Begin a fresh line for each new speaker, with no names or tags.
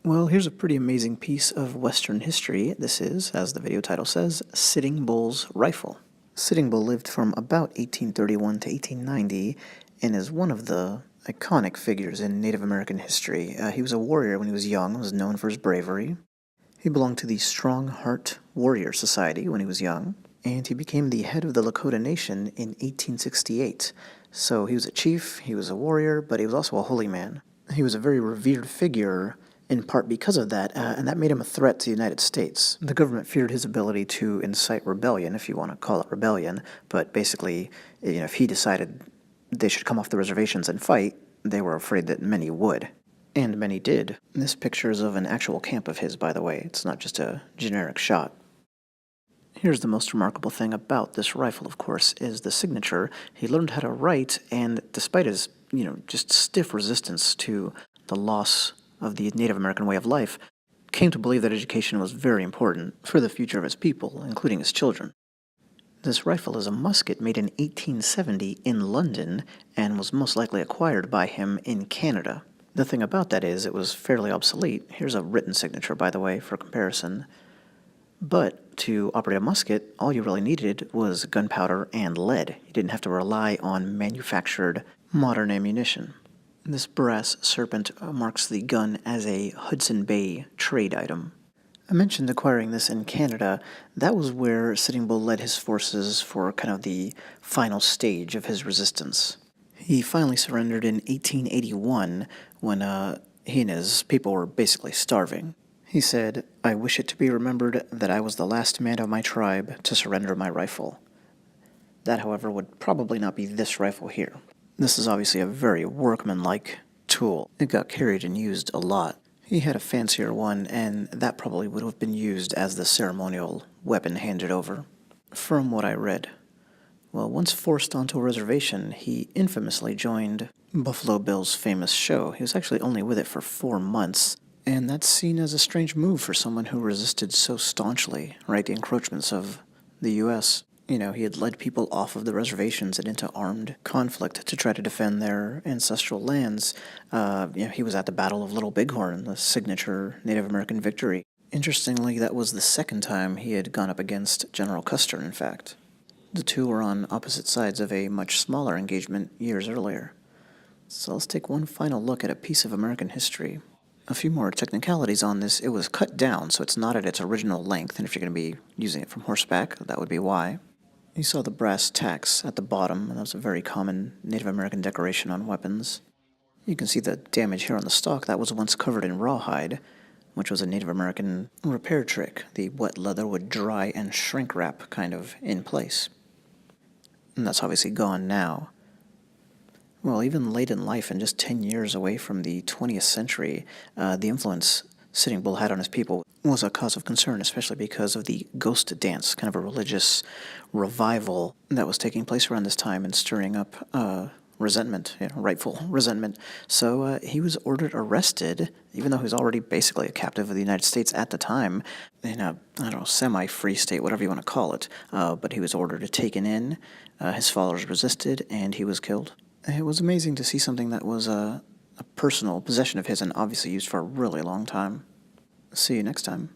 Well, here's a pretty amazing piece of Western history. This is, as the video title says, Sitting Bull's Rifle. Sitting Bull lived from about 1831 to 1890 and is one of the iconic figures in Native American history. He was a warrior when he was young, was known for his bravery. He belonged to the Strong Heart Warrior Society when he was young, and he became the head of the Lakota Nation in 1868. So he was a chief, he was a warrior, but he was also a holy man. He was a very revered figure in part because of that, and that made him a threat to the United States. The government feared his ability to incite rebellion, if you want to call it rebellion, but basically, if he decided they should come off the reservations and fight, they were afraid that many would. And many did. This picture is of an actual camp of his, by the way. It's not just a generic shot. Here's the most remarkable thing about this rifle, of course, is the signature. He learned how to write, and despite his, just stiff resistance to the loss of the Native American way of life, came to believe that education was very important for the future of his people, including his children. This rifle is a musket made in 1870 in London and was most likely acquired by him in Canada. The thing about that is it was fairly obsolete. Here's a written signature, by the way, for comparison. But to operate a musket, all you really needed was gunpowder and lead. You didn't have to rely on manufactured modern ammunition. This brass serpent marks the gun as a Hudson Bay trade item. I mentioned acquiring this in Canada. That was where Sitting Bull led his forces for kind of the final stage of his resistance. He finally surrendered in 1881 when he and his people were basically starving. He said, "I wish it to be remembered that I was the last man of my tribe to surrender my rifle." That, however, would probably not be this rifle here. This is obviously a very workmanlike tool. It got carried and used a lot. He had a fancier one, and that probably would have been used as the ceremonial weapon handed over. From what I read, well, once forced onto a reservation, he infamously joined Buffalo Bill's famous show. He was actually only with it for 4 months, and that's seen as a strange move for someone who resisted so staunchly, right, the encroachments of the U.S. He had led people off of the reservations and into armed conflict to try to defend their ancestral lands. He was at the Battle of Little Bighorn, the signature Native American victory. Interestingly, that was the second time he had gone up against General Custer, in fact. The two were on opposite sides of a much smaller engagement years earlier. So let's take one final look at a piece of American history. A few more technicalities on this. It was cut down, so it's not at its original length, and if you're going to be using it from horseback, that would be why. You saw the brass tacks at the bottom, and that was a very common Native American decoration on weapons. You can see the damage here on the stock. That was once covered in rawhide, which was a Native American repair trick. The wet leather would dry and shrink wrap kind of in place. And that's obviously gone now. Well, even late in life and just 10 years away from the 20th century, the influence Sitting Bull had on his people was a cause of concern, especially because of the ghost dance, kind of a religious revival that was taking place around this time and stirring up resentment, rightful resentment. So he was ordered arrested, even though he was already basically a captive of the United States at the time, in a, semi-free state, whatever you want to call it. But he was ordered taken in, his followers resisted, and he was killed. It was amazing to see something that was a personal possession of his and obviously used for a really long time. See you next time.